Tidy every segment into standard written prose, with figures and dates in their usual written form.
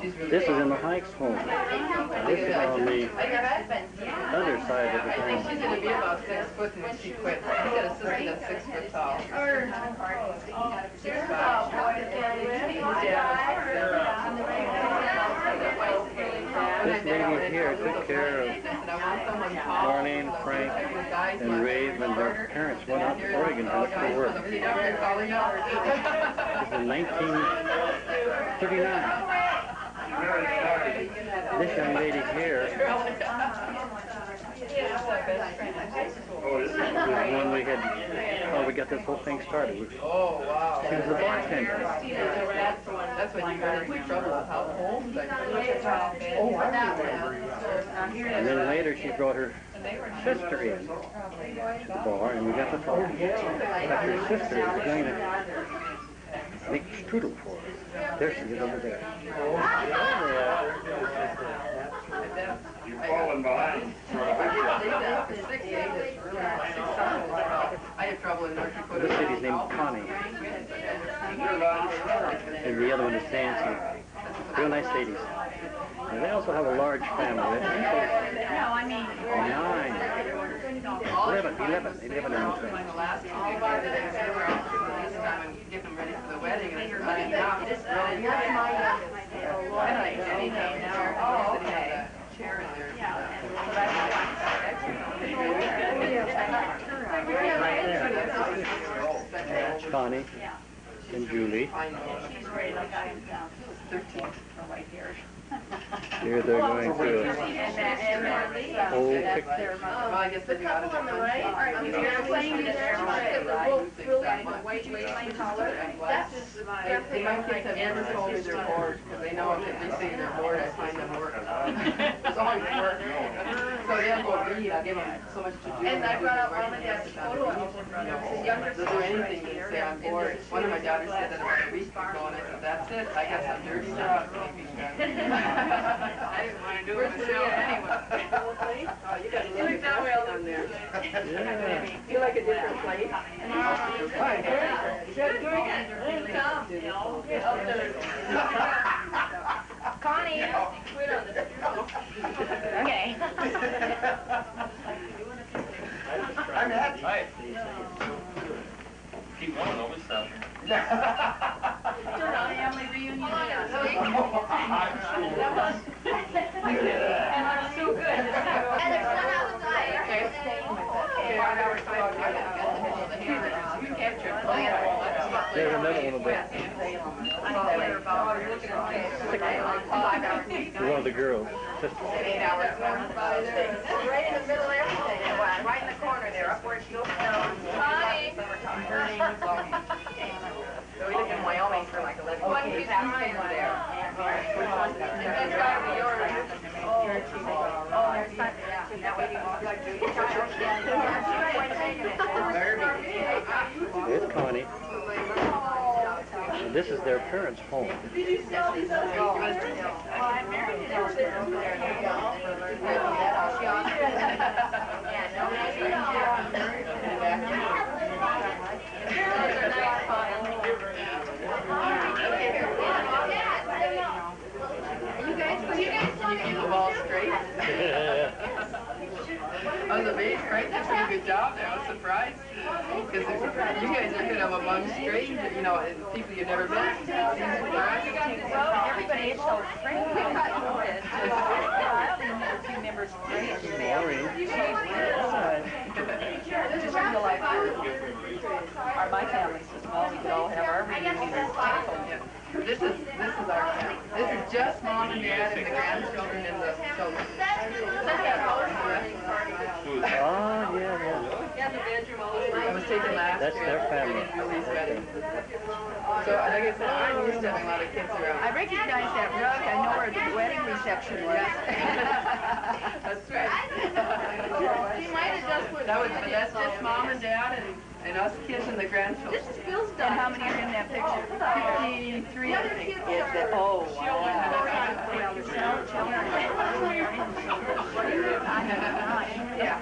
This is in the Hikes home. This is on the other side of the I think home. she's going to be about 6 foot when she quit. She's got a sister that's 6 foot tall. 6'5". This lady here took care of Marlene, Frank, and Rave, and their parents went out to Oregon to look for work. This is in 1939. This young lady here was when we had, oh, we got this whole thing started. Oh, wow. She was a bartender. That's when you got into trouble with how homes I And then later she brought her sister in to the bar, and we got to talking. But her sister was going to make strudel for us. There she is over there. You're falling behind. I have trouble in North Dakota. This lady's named Connie. And the other one is Nancy. Real nice ladies. And they also have a large family. They have 9. 11 in the family. Get them ready for the wedding. And chair in there. Connie and Julie. Here they're going to old pictures. Well, I guess they got it on the right. My kids have never told me they're bored, because they know if they say they're bored, I find them work. It's always work. So they'll go read, I'll give them so much to do. And I brought out Mom and Dad's photo album from his younger They'll do anything and say I'm bored. One of my daughters said that about a week ago, and I said, that's it, I got some dirty job. I didn't want to do it myself anyway. Oh, you got to look that well on there. Yeah. You like a different place? Connie. Okay. I'm happy. Hi. Keep one of those stuff. Family reunion. I'm So good. And there's one outside. There's another one of them. One of the girls. Sister. 8 hours. Right in the middle of everything. Right in the corner there, up where she goes down. Hi. So we lived in Wyoming for like 11 years. What is mine there? That's gotta be yours. Oh, there's not, yeah. That way you walk like It's Connie. And this is their parents' home. You keep the ball straight. I was amazed, Frank did a pretty good job there. I was surprised. Because you guys are kind of among strangers, you know, and people you've never met. Everybody is so friendly. I don't even know a few members of Maureen. just real life. My family's so small, we could all have our reunions. This is our family. This is just Mom and Dad and the grandchildren and the children. Oh, yeah. I was taken last That's year. their family. Julie's wedding. So, like I said, I'm used to having a lot of kids around. I recognize that rug. I know where the wedding reception was. That's right. That's just Mom and Dad and us kids and the grandchildren. And how many are in that picture? 53, I think. Oh, Yeah.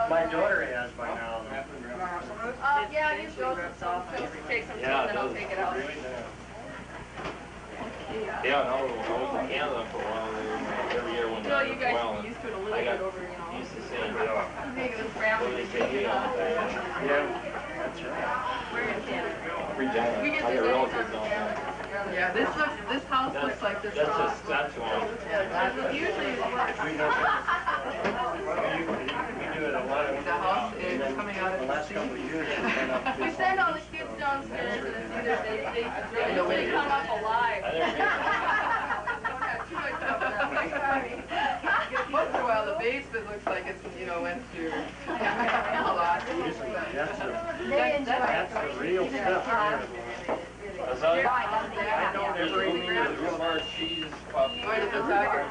My daughter has by now. Yeah, you go. Take some time and I'll take it out. Yeah, no, I was in Canada for a while. Every year when So you guys well, get used to it a little I bit got over, you know. used to seeing Maybe it was brown. what they say here all the time. Yeah, that's right. We're in Canada. Regent. We get I got to relatives down there. Yeah, this house looks like this That's house. just Saskatchewan. Yeah, usually We do it a lot of. the house is coming out The of the last sea. couple of years, we've been up We to- send all the kids downstairs and it's either they They come up alive. I never Don't have too much of them. Once in a while, the basement looks like it's, you know, went through a lot. That's the real stuff here. I know there's a large cheese puff. Where did the tiger?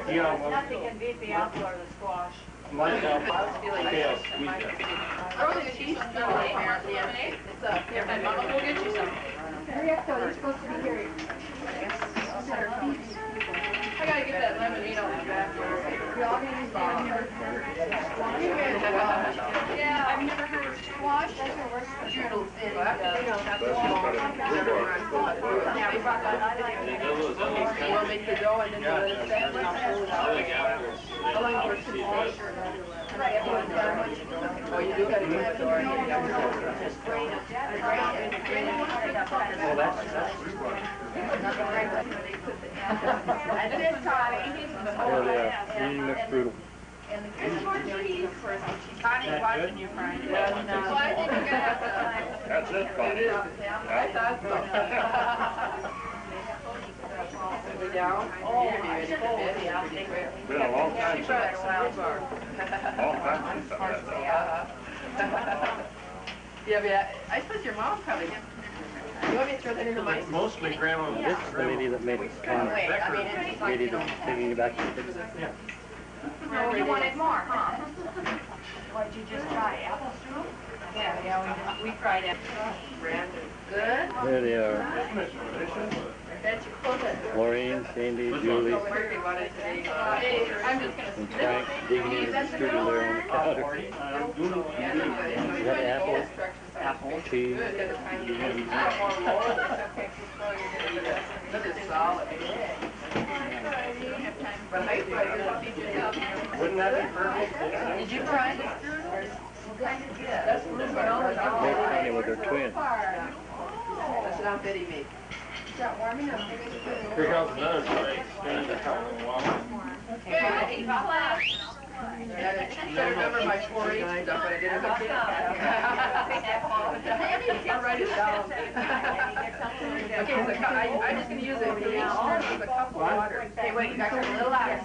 Yeah, well, Nothing can beat the apple or the squash. Okay, I'll squeeze that. Frozen cheese strudel, apparently. It's up. Here, my mama will get you some. Hurry up though, you're supposed to be here. I gotta get that lemon meat out the back. Yeah, I've never heard of squash. Strudel. You want to make the dough and then you let it set? I think apples. How long will it sit? Oh, you do gotta get the dough. oh, that's That's it, Tommy. there they are, eating the strudel. Connie's watching you, Frank. Well, I think you're gonna have to. That's it, buddy. I thought so. Put it down. You're gonna be ready for bed. Yeah, pretty quick. Been a long time She since, brought a salad bar. long time since I've had that. Yeah, but I suppose your mom probably. You want me to throw that in the mice? Mostly grandma, this is the lady that made it kind Wait, I mean, it's like, lady you know. that's taking it back to the kitchen. You wanted more, huh? What, did you just try apple strudel? Yeah, we tried it. Brandon. Good? There they are, I bet you close it. Maureen, Sandy, Julie, Murphy wanted to be, Hey, I'm just gonna. and Frank digging into the strudel there on the counter. Is that apple? Apple. Cheese. This is solid. But I Wouldn't that be perfect? Did you try the strudel? That's They're funny with their twins. That's what Aunt Betty made. Here comes another story. Standing a couple of walls. I remember my 4-H stuff when I did as a kid. I'll write it down. Okay, so I'm just going to use it for each strudel with a cup of water. Okay, wait, you got to go a little louder.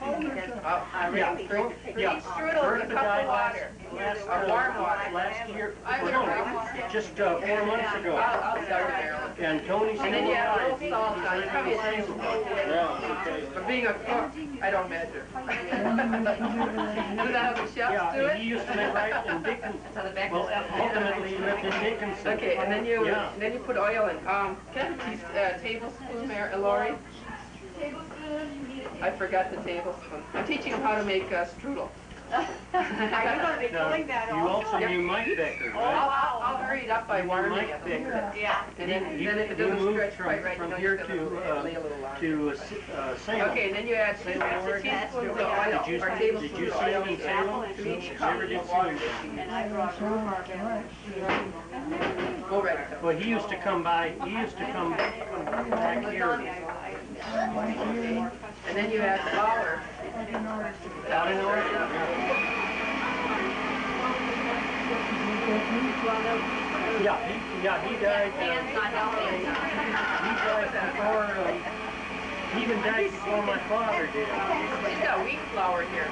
Yeah, yeah. Each strudel with a cup of water. Or warm water. Last year, I'm well, gonna no, bring just 4 months ago. I'll start it, Marilyn. And Tony said, And then you add a little salt on it, probably a tablespoon. Yeah, okay. But being a cook, I don't measure. Isn't that how the chefs do yeah, he it? used to live right in Dickinson. Well, ultimately, he lived in Dickinson. Okay, and then you Yeah. put oil in. Can a tablespoon, Lori? I forgot the tablespoon. I'm teaching them how to make strudel. Are you gonna be pulling that You off? also knew Mike Becker, right? I'll hurry it up by warming Mike it. Becker. Yeah. And then if it He doesn't moved stretch quite right, from you know, here you're gonna lay a little longer. to Salem. Okay, and then you add 2 teaspoons of oil, Did you, or did tablespoons you of see oil him in to Salem? each cup Never did of see water. him. And I brought rhubarb in. Go right. Well, he used to come back here. And then you add flour. Out in Oregon. Yeah, he died. Hands not healthy. He died before. He even died before my father did. She's got wheat flour here.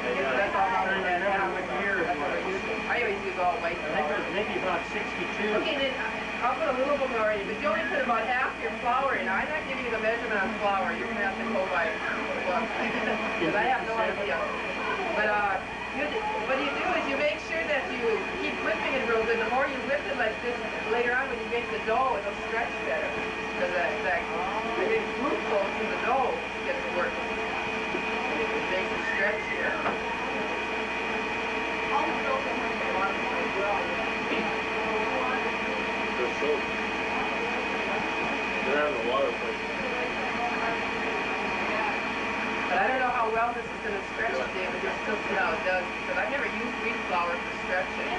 That's all I I'm don't gonna remember what year it was. I always use all white I think it flour. was maybe about 62. Okay, then I'll put a little bit more in, but you only put about half your flour in. I'm not giving you the measurement on flour. You're gonna have to go by the book. Because I have no idea. But what you do is you make sure that you keep whipping it real good. The more you whip it like this, later on when you make the dough, it'll stretch better. Because the big glucose in the dough gets worked. It makes it stretch here. All the girls that want to go on as well. They're soaked. They're out of the water place. well this is going to stretch today, but you'll still see how it does. But I've never used wheat flour for stretching,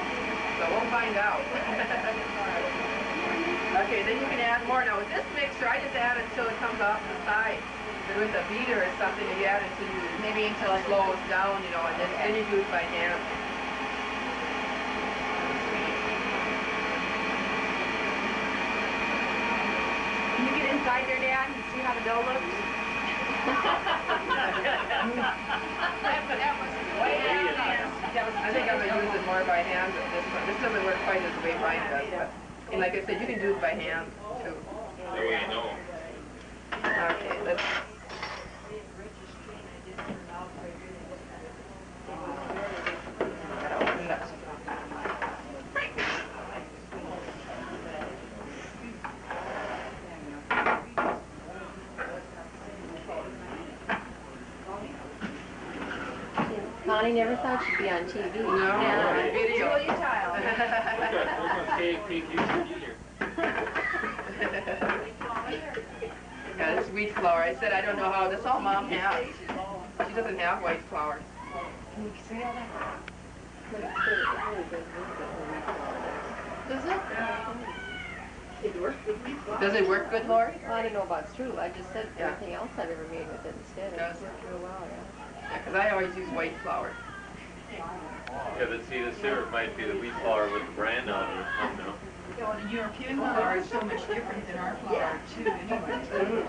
so we'll find out. Okay, then you can add more. Now with this mixer, I just add it until it comes off the side. But with a beater or something, you add it until you maybe until it slows down, you know, and then you do it by hand. Can you get inside there, Dad, and see how the dough looks? That was way I think I'm going to use it more by hand than this one. This doesn't work quite as the way mine does, but and like I said, you can do it by hand, too. That way you know. Okay, let's... Connie never thought she'd be on TV. No, yeah. Video. Julia Child. Look on KPTV here. Yeah, this wheat flour. I said I don't know how. That's all Mom has. She doesn't have white flour. Can you see all that? Does it? Does it work good, Lori? Well, I don't know about strudel. I just said Yeah. everything else I've ever made with it instead. Does It worked real well, yeah. Yeah, because I always use white flour. Yeah, but see, the syrup might be the wheat flour with the brand on it or something, no? Yeah, well, the European flour is so much different than our flour, too, anyway.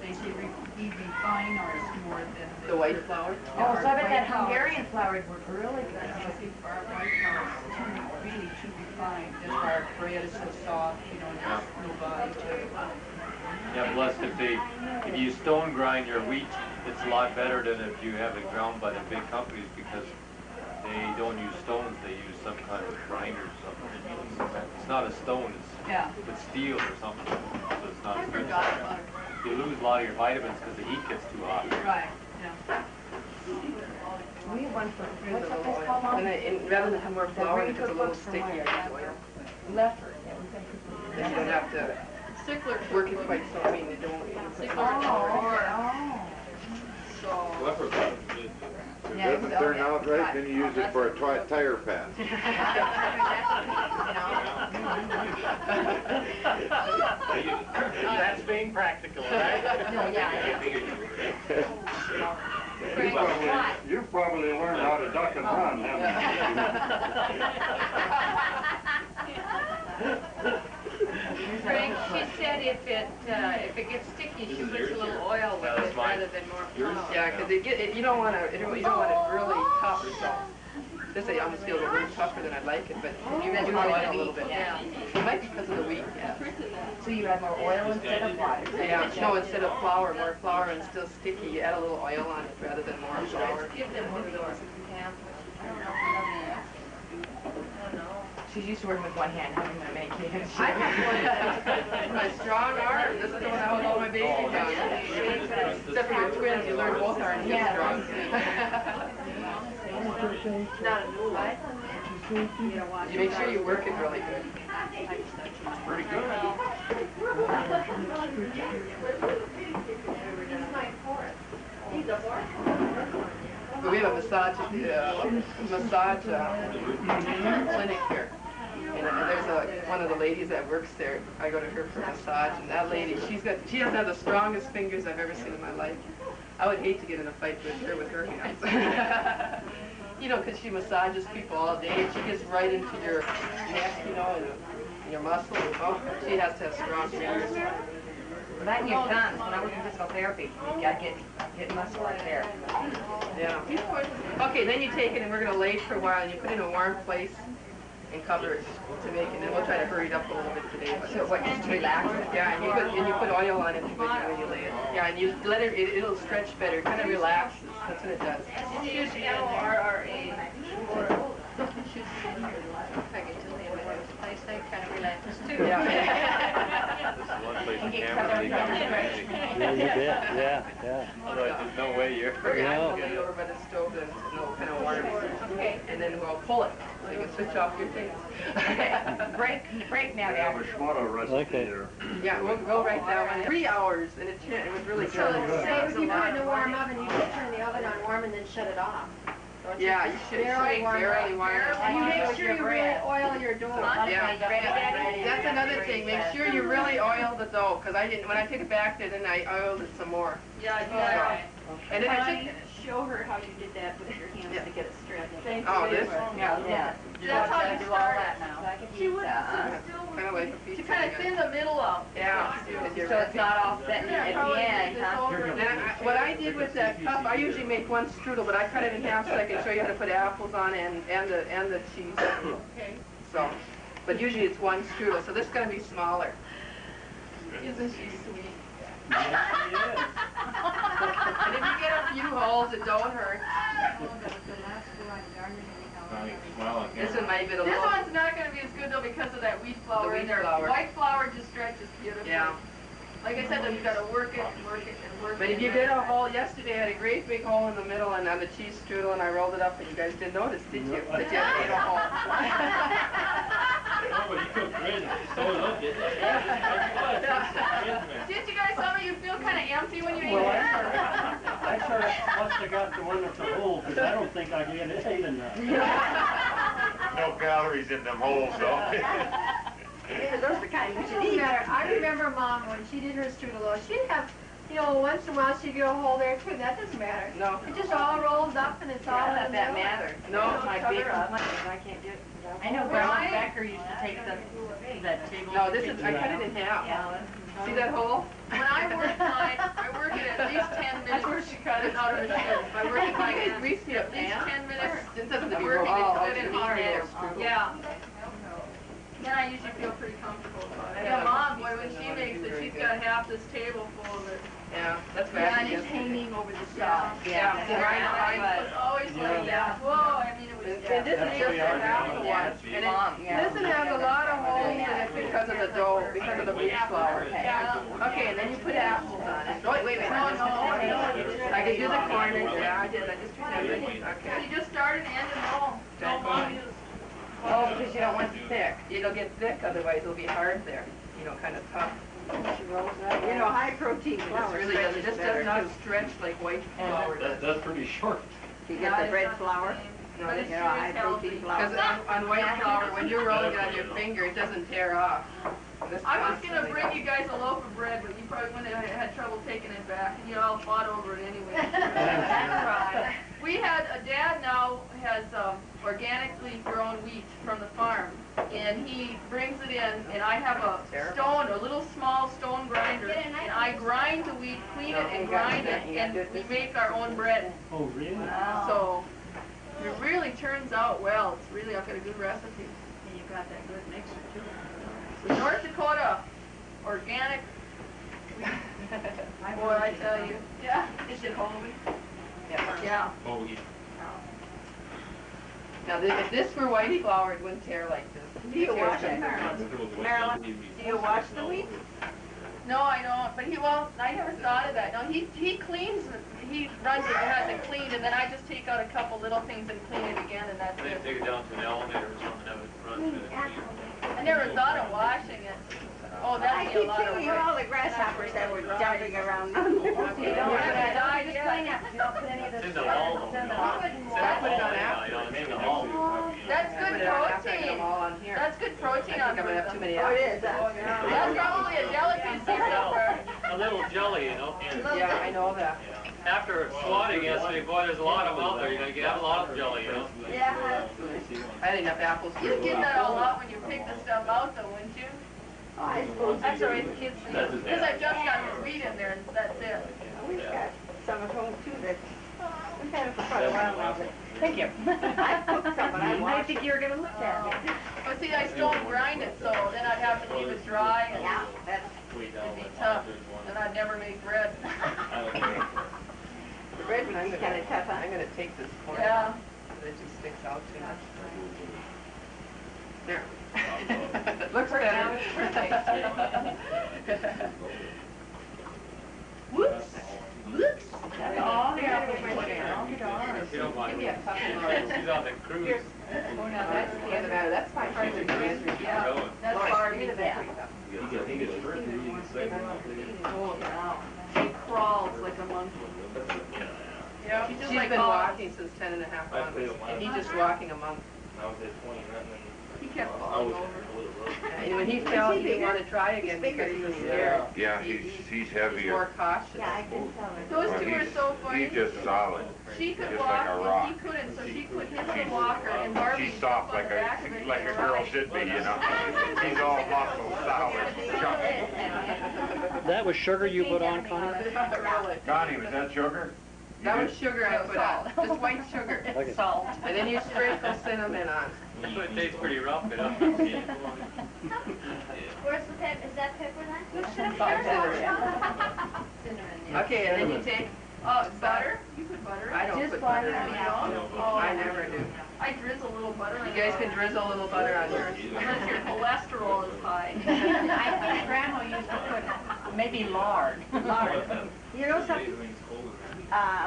They say we refine ours more than The white flour? Oh, so I bet that Hungarian flour would work really good. I think our white flour is really too refined. That's why our bread is so soft, you know, and there's no body to it. Yeah, plus if you stone grind your wheat, it's a lot better than if you have it ground by the big companies because they don't use stones, they use some kind of grinder or something. It's not a stone, it's steel or something, so it's not as good. You lose a lot of your vitamins because the heat gets too hot. Right, yeah. We have one for here's a little oil. And rather than have more flour, if it's a little sticky, I use oil. Leffer. Then you don't have to work it quite so, I mean, you don't. Leopard bottom good. If it doesn't turn out right, then you use it for a tire patch. That's being practical, right? You've probably learned how to duck and run, haven't Frank, she said if it gets sticky, she puts a little oil with it rather than more flour. Yeah, because you don't want it really tough. So this I almost feel a little tougher than I'd like it, but you do oil a little bit. Yeah. It might be because of the wheat. Yeah. So you add more oil instead of water? Yeah. No, instead of flour, more flour and still sticky. You add a little oil on it rather than more flour. Give them one of those. She's used to working with one hand, having to make hands. I have one. My strong arm. This is the one I hold all my babies on. Except for your twins, you learn both arms to get strong. Not a new life. You make sure you work it really good. Pretty good. But we have a massage clinic here. And there's one of the ladies that works there. I go to her for a massage, and that lady, she has one of the strongest fingers I've ever seen in my life. I would hate to get in a fight with her hands. You know, because she massages people all day, and she gets right into your neck, you know, and your muscles. Oh, she has to have strong fingers. That and your thumbs. When I work in physical therapy, you gotta get muscle right there. Yeah. Okay, then you take it, and we're going to lay it for a while, and you put it in a warm place and cover it to make it. And we'll try to hurry it up a little bit today. But So what, just relax it? yeah, and you put oil on it when you lay it. Yeah, and you let it'll stretch better. It kind of relaxes. That's what it does. Use LRRA. Place that kind of relaxes too. Yeah. This is one place in Canada they got music. Yeah, you bet. Yeah. Otherwise, there's no way you're... We're going to lay over by the stove and it'll kind of warm. Okay. And then we'll pull it, so you can switch off your things. Break now, We have Dad. a schmata recipe there. Yeah, we'll write that one. 3 hours, and it was really So good. say if you put it in a warm oven, you just turn the oven on warm and then shut it off. Yeah, you should Barely warm barely warm it. And you make sure you really oil your dough. Yeah, that's another thing. Make sure you really oil the dough, because I didn't. When I took it back there, then I oiled it some more. Yeah, And then I Connie, took. show her how you did that with your hands to get it straight. Oh, this. Yeah. That's how you do all start that now. She would Kind of like a piece. to kind of thin the middle out. Yeah. So it's not all set at the end, huh? And what I did with that cup, I usually make one strudel, but I cut it in half so I can show you how to put apples on it and the cheese. Okay. So, but usually it's one strudel, so this is going to be smaller. Isn't she sweet? And if you get a few holes, it don't hurt. This one might be a This little. one's not going to be as good though because of that wheat flour The in wheat there. flour. White flour just stretches beautifully. Yeah. Like I said, though, you got to work it and work it and work it. But if you get a hole, yesterday I had a great big hole in the middle and on the cheese strudel, and I rolled it up, and you guys didn't notice, did you? That you had made a hole. Oh, but you cooked bread and sewed up, didn't you? Didn't you guys, some of you feel kind of empty when you eat Well, it? I sort of must have got the one that's a hole, because I don't think I ate enough. No calories in them holes, though. Yeah, those are the kind you should Doesn't eat. matter. I remember Mom when she did her strudel, though, she'd have, you know, once in a while she'd get a hole there too. That doesn't matter. No. It just all rolls up and it's all All in of the that middle. matter. No. My big, I can't do it. I know Grandma Becker used to take that table. No, this is, I cut it in half. Yeah. See that hole? When I work mine, I work it at least 10 minutes. That's where she cut it. Out of the shoe. I work it like It greased me up, at least man. 10 minutes. It doesn't have to be Working raw. it good and hard. Strudel. Yeah. Then I usually feel pretty comfortable about it. Yeah, Mom, boy, when she makes it, she's got half this table full of it. Yeah, that's Yeah, bad. and it's hanging over the stove. Yeah. It was always like that. Whoa, I mean, it was. And this is just a half one. And this one has a lot of holes in it because of the dough, because of the wheat flour. Okay, and then you put apples on it. Wait. No. I can do the corners. Yeah, I did. I just pretended. Okay. You just started and ended all. No, Mom, you just. Oh, because you don't want it thick. It'll get thick, otherwise it'll be hard there. You know, kind of tough. You know, high protein This flour. really doesn't, this does not stretch like white flour does. That's pretty short. You get the bread flour. No, But this- it's You know, high protein flour. Because on white flour, when you're rolling it on your finger, it doesn't tear off. This I was gonna constantly- bring you guys a loaf of bread, but you probably wouldn't have had trouble taking it back, and you all fought over it anyway. We had, Dad now has organically grown wheat from the farm, and he brings it in, and I have a little small stone grinder, and I grind the wheat, clean it and grind it, and we make our own bread. Oh, really? So, it really turns out well. It's really, I've got a good recipe. And you got that good mixer too. So North Dakota, organic. Boy, I tell you. Yeah. Is it whole wheat? Yeah. Oh, yeah. Now, if this were white flour, it wouldn't tear like this. Do you wash it, If it was wet, Marilyn? it would be- Do you wash the wheat? No, I don't. But I never thought of that. No, he cleans it. He runs it and has it cleaned, and then I just take out a couple little things and clean it again, and that's They it. take it down to an elevator or something, have it run through the I never thought of washing it. Oh, I that'd be a keep lot of thinking work. of all the grasshoppers that were jumping around. You don't have to die yet. It's in the hall. I put it on Yeah, after. you know, it's in the hall. That's I put good it on after I get protein. them all on here. That's good I protein think on I'm gonna have too them. many Oh, it apples. is, That's probably a delicacy somewhere. A little jelly, you know, and Yeah, I know that. after swatting yesterday, boy, there's a lot of them out there, you're gonna have a lot of jelly, you know. Yeah. I had enough apples. You'd get that all out when you pick the stuff out though, wouldn't you? Oh, I suppose. That's all right, the kids see. Because I've just got the wheat in there and that's it. We've got some at home too that, we've had it for quite a while now, but Thank you. I cooked some, but I didn't think you were gonna look at it. But see, I stone grind it, so then I'd have to leave it dry and Yeah, that's, it'd be tough. Then I'd never make bread. The red one, I'm kinda tough, huh? gonna take this corner. Yeah. It just sticks out too much. There. Looks better. Whoops. All the apples went down. If you don't mind. Give me a couple more. She's on the cruise. Oh, now that's the other matter. That's my husband, Andrew. Yeah. That's Laura, Barbie. give me the bakery cup. She crawls like a monkey. Yeah, She's just she's like been Oz. walking since 10 and a half months, and he's just walking a month. He kept falling over. And when he fell, he didn't want to try again because he was scared. Yeah, he's He's heavier. more cautious. Those Well, two are so funny. He's just solid. She could just walk like a rock. and he couldn't, so she put him in the walker and Barbie She's soft jumped on like the back of it. like a girl should be, you know. He's all muscle, solid, chunky. That was sugar you put on, Connie? Really. Connie, was that sugar? That was sugar I put on, just white sugar. Like it. Salt. And then you sprinkle cinnamon on. So it tastes pretty rough, it up. Where's the pepper? Is that pepper then? Okay, and then you take, Butter? You put butter in I don't Just put butter butter. on it. Oh, I never do. I drizzle a little butter in You guys it. can drizzle a little butter on yours. Unless your cholesterol is high. I think Grandma used to put maybe lard. Lard. You know something?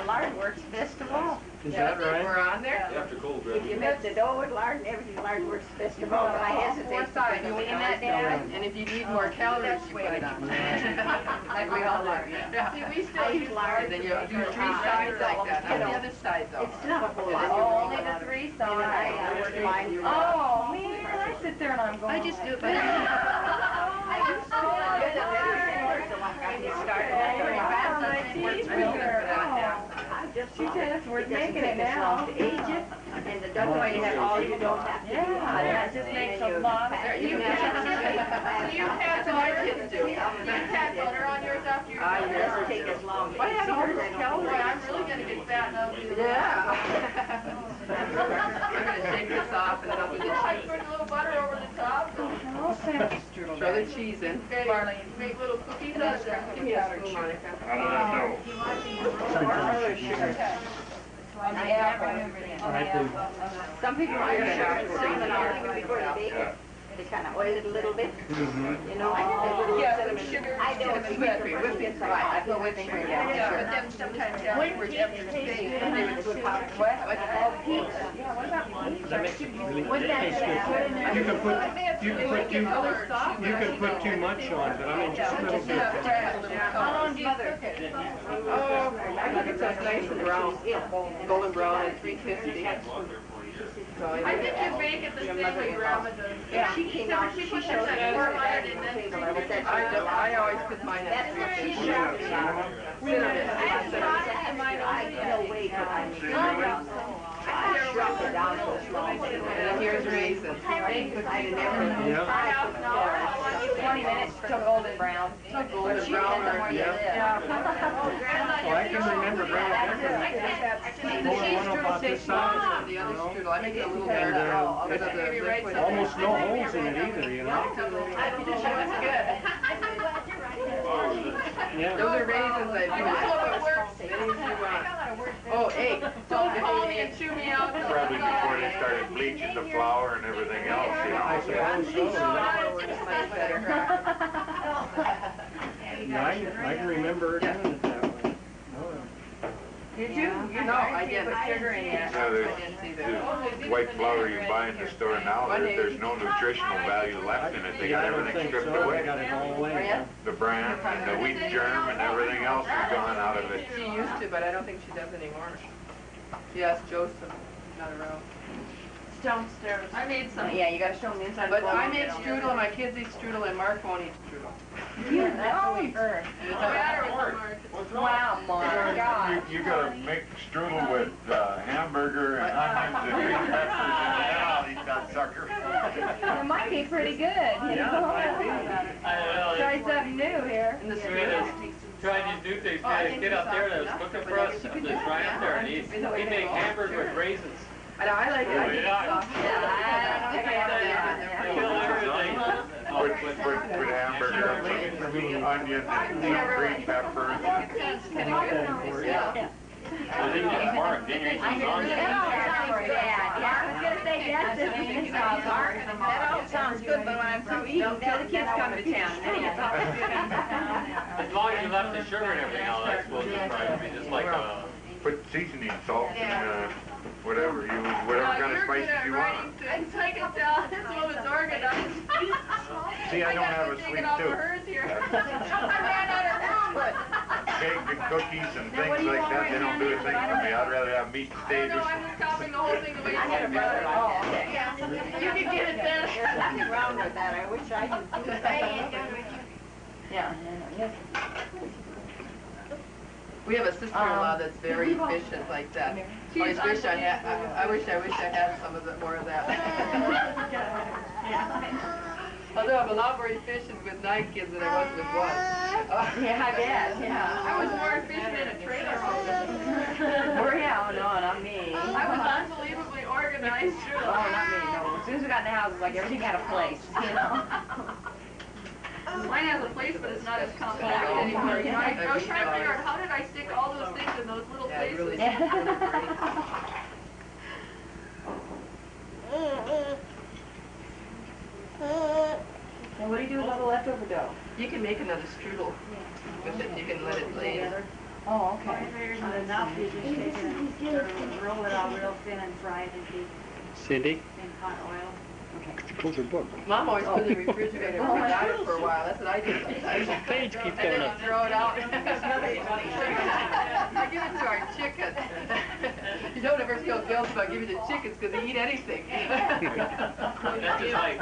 Lard works best of all. Is that right? We're on there? After cold, If you mix the dough with lard and everything, lard works best of all. But I hesitate to put You the in that, dough. and if you need more calories, you put it on. Like we all do. Yeah. See, we still I use use lard. And then you do 3 sides like that, and the other side though. It's not a whole lot. Oh, only the 3 sides. I work mine. Oh, man, I sit there and I'm going. I just do it by She just, we're making it now. To age it, and the dough you have all you don't have to do. Yeah, that just makes a lot of sense. You had butter, kids do. You had butter on yours after you It doesn't take as long. Why have all those Boy, I'm really gonna get fat and ugly. Yeah. I'm gonna shake this off and then I'll do the I cheese. put a little butter over the top. I'll send you strudel. Throw the cheese in. Okay, make little cookies out of that. Give me a spoon, Monica. How did that know? On the apple. Some people I use gotta sugar, have some cinnamon. before they bake it. They kind of oil it a little bit, Mm-hmm. you know. I Yeah, cinnamon. sugar, I don't cinnamon, sweeten whipped cream, them, whipped cream. it's Right, I put whipped cream, Yeah, yeah, but then sometimes afterwards, after the steak, they would put powdered What? sugar. Yeah, what about peach? That makes it really, What it that tastes put in good. there? You can put, you They can make put it too, really soft. you can put too much on, but I mean just a little bit. How long do you cook it? Oh, I think it's nice and brown, golden brown at 350. I think you bake it the same way Grandma does. Yeah. She came out, She she puts showed it me. at 400 and then 350. I always put mine at 350. Cinnamon. I no way could I drop it down so small. And then here's raisins. Yeah. Half an hour. 20 minutes till golden brown. Golden brown or, yeah. Well, I can remember Grandma Pepper. The cheese strudel tastes smaller than the other strudel. I make it a little better because of the liquid. Almost no holes in it either, you know? Yeah. Those are raisins I do. So it works. Many as you want. Oh, egg. Don't call me and chew me out. Probably before they started bleaching the flour and everything else, you I know. suppose so. Much better. Yeah, I can remember doing it that way. Did you? No, I didn't. Put sugar in there. Now, the white flour you buy in the store now, there's no nutritional value left in it. They got Yeah, I don't everything think stripped so. They got away. it all away. Yeah. The bran, the wheat germ, and everything else is gone out of it. She used to, but I don't think she does anymore. She asked Joseph. He's not around. Downstairs. I made some. Yeah, you gotta show them the inside. But I make strudel, and my kids eat strudel, and Mark won't eat strudel. You know her. Wow, my God. You gotta make strudel with hamburger and onions and green peppers, and then I'll eat that sucker. It might be pretty good, you know? Try something new here. And the Trying these new things, we had a kid out there that was cooking for us, the triumph there, and he made hamburgers with raisins. I like it. I think it's soft. Kill everything. With hamburger, onions, and green peppers. Yeah. I think that's Mark, then you're eating onions. I was gonna say, that's the his house. That all sounds good, but when I'm through eating, Till the kids come to town. As long as you left the sugar and everything else, I suppose it's right. I mean, just like Put seasoning, salt, and whatever kind of spices you want. I can tell this woman's organized. See, I don't have a sweet tooth. I ran out of room. Cake and cookies and things like that, they don't do a thing for me. I'd rather have meat and Oh, potatoes. no, I'm just copying the whole thing the way you said it. Oh, okay. You can get it then. Nothing wrong with that. I wish I could. Yeah. We have a sister-in-law that's very efficient like that. I wish I had some of the more of that. Although I'm a lot more efficient with 9 kids than I was with 1. Yeah, I bet, yeah. I was more efficient in a trailer home. Yeah, no, not me. I was unbelievably organized. Oh, not me, no. As soon as we got in the house, it's like everything had a place, you know? Mine has a place, but it's not as compact anymore. You know, I was trying to figure out how did I stick all those things in those little places. And what do you do with all the leftover dough? You can make another strudel with it. You can let it lay. Oh, okay. Enough, you just take it and roll it out real thin and fry it in Cindy, in hot oil. Okay. close her book. Mom always put it in the refrigerator when we got it for a while. That's what I did sometimes. The page keeps And going then up. throw it out. I give it to our chickens. You don't ever feel guilty about giving the chickens because they eat anything. That's just like,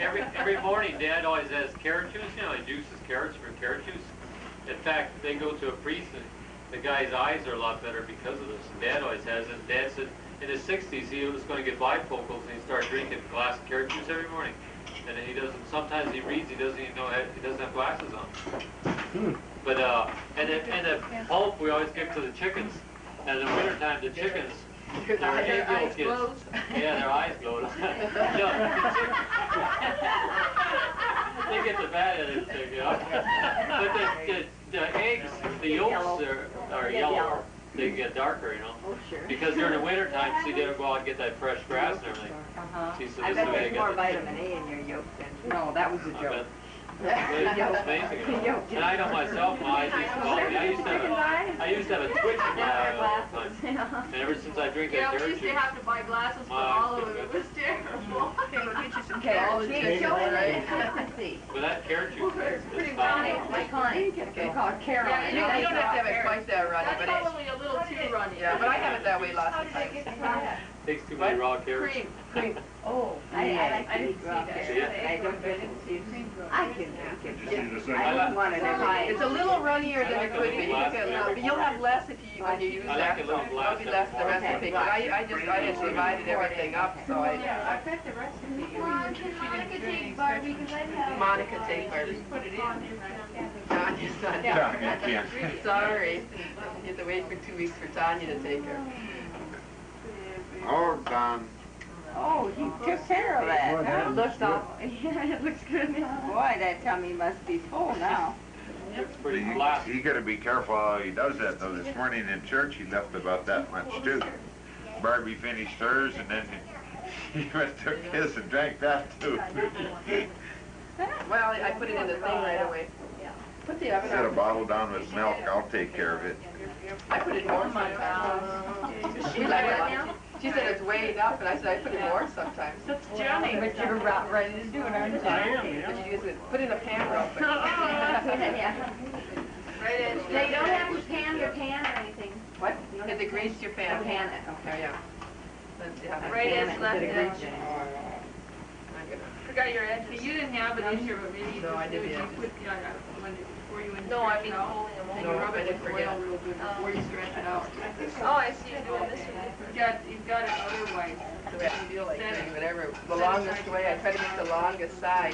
every morning Dad always has carrot juice, you know, he juices carrots for carrot juice. In fact, they go to a priest and the guy's eyes are a lot better because of this. And Dad always has it. Dad said in his 60s he was going to get bifocals and he started drinking a glass of carrot juice every morning. And then he doesn't, sometimes he reads, he doesn't even know, he doesn't have glasses on. But, and the pulp we always give to the chickens. And in the wintertime, the chickens, their eyes glow. yeah, their eyes glow. They get the bad at it, you know. But the eggs, the yolks are yellow. They get darker, you know. Oh, sure. Because during the wintertime, see, they don't go out and get that fresh grass and everything. See, so I this is bet the way there's they more get the vitamin A in your yolk than... No, that was a I joke. bet. It's amazing. You know. And I know myself, my eyes used to bother me. I used to have a twitch in my eye all the time. And ever since I drink that Yeah, we carrot used to juice, have to buy glasses for all of it. It was terrible. Okay, we'll get you some Okay, carrots. all the chickens, right? with that carrot juice, it's pretty phenomenal. Like honey, they call it Carol. Yeah, You don't have to have it quite that runny, That's but it, probably a little too runny. yeah, but I have it that way lots of times. Takes too many raw carrots. Cream. Oh, I didn't see that. See it? I don't see I can make it. I I don't want it in my... It's a little runnier than it could be. But you'll have less if you, when you use I that. like a little glass There'll be less the every recipe. But I just divided everything up, so I bet the recipe. Mom, can Monica take Barbie? Because I have... Monica take Barbie. Put it in. Tanya's not. Tanya can't. Sorry. You have to wait for 2 weeks for Tanya to take her. Oh, Don. Oh, he took care of that. It looks all... Yeah, it looks good. Boy, that tummy must be full now. It's pretty flat. You gotta be careful how he does that though. This morning in church he left about that much too. Barbie finished hers and then he went took his and drank that too. Well, I put it in the thing right away. Put the oven Set a on. bottle down with milk, I'll take care of it. I put it more sometimes. She liked it. She said it's weighing up, and I said I put it more sometimes. That's Johnny. But you're about ready to do it, aren't you? But you use it, put it in a pan real quick. Right in. Now, you don't have to pan your pan or anything. What? You have to grease your pan. Pan it, Oh, yeah. Let's see how Right Pan edge, it left instead of edge. greasing. Forgot your edges. You didn't have it in here, but maybe you No, I just did do it. the You edges. put, yeah, before you insert No, I it mean out. holding them And No, you rub I it didn't with forget. oil real good before you stretch it out. Oh, I see you doing this one. You've got it otherwise. the way I feel like doing whatever. The longest way, I try to get the longest side.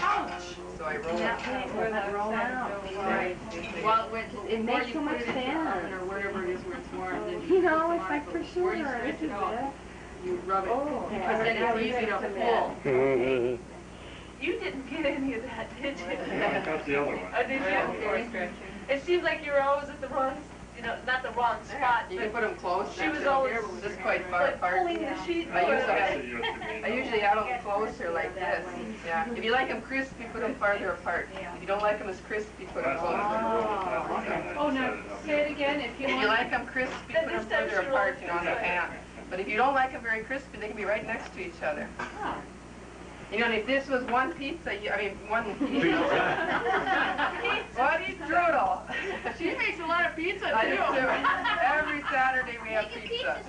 So I roll it. Where that roll out. Right. Well, when, It before makes you so put much it in the oven sense. or wherever it is where it's warm, then You put know, the it's like for before you sure. stretch This it is out, it. you rub it. Oh, okay. Because then it's easy to pull. You didn't get any of that, did you? I got the other one. Oh, did you? It seems like you were always at the wrong, know, not the wrong spot. You can put them close. She was always just quite far apart. pulling the sheet. I usually have them closer like this. Yeah. If you like them crispy, put them farther apart. If you don't like them as crispy, put them closer. Oh, no, say it again, if you If you want. like them crispy, put them further apart, you know, on the pan. But if you don't like them very crispy, they can be right next to each other. You know, and if this was one pizza, one pizza. One strudel. She makes a lot of pizza I do too. too. Every Saturday we have pizza.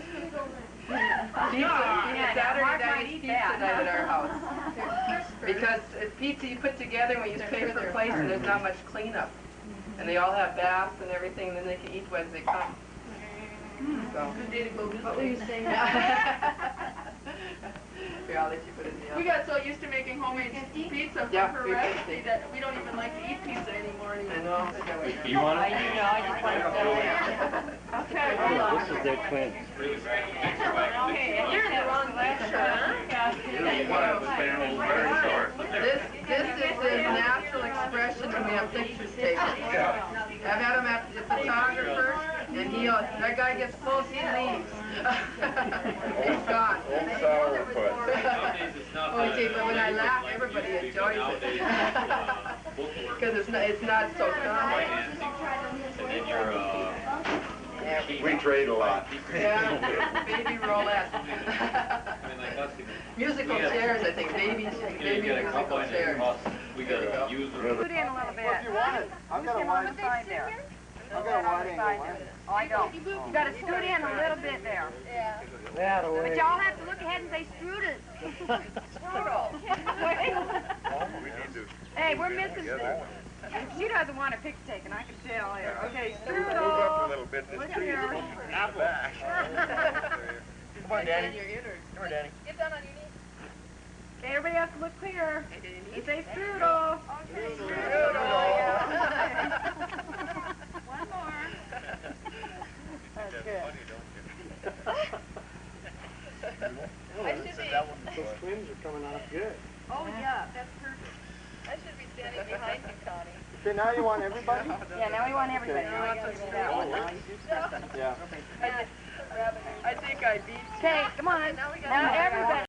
Saturday night is pizza night at our house. Because pizza you put together when you just pay for a place and there's not much cleanup. And they all have baths and everything, and then they can eat as they come. So. What were you saying? Here, I'll let you put it in the oven. We got so used to making homemade pizza from Yeah, her 350. recipe that we don't even like to eat pizza anymore. I know. You want it? I just want to settle down. Okay, This is their twins. Okay, and you're in the wrong lecture, huh? This is his natural expression when we have pictures taken. I've had him at the photographer, and that guy gets close, he leaves. He's gone. Okay, but when I laugh, everybody enjoys it. Because it's not so common. And then your, We trade a lot. Yeah, baby roulette. I mean, like us, Musical chairs, I think, baby you get a musical couple and it chairs. costs, we gotta use them. Scoot in a little bit. If you want it, I've got a wide, Side there. I've got a wide angle one. Oh, I don't. You gotta scoot in a little bit there. That away. But y'all have to look ahead and say Strudel. Hey, we're missing. She doesn't want a picture taken, I can tell here. Okay, Move up a Strudel. little bit. Look here. Back. Come on, Danny. Come on, Danny. Get down on your knees. Okay, everybody has to look clear. You say Strudel. One more. That's good. Those twins are coming out good. Oh, yeah, that's perfect. I should be standing behind you, Connie. Okay, now you want everybody? Yeah, now we want everybody. Yeah. I think I beat you. Okay, come on. Now everybody.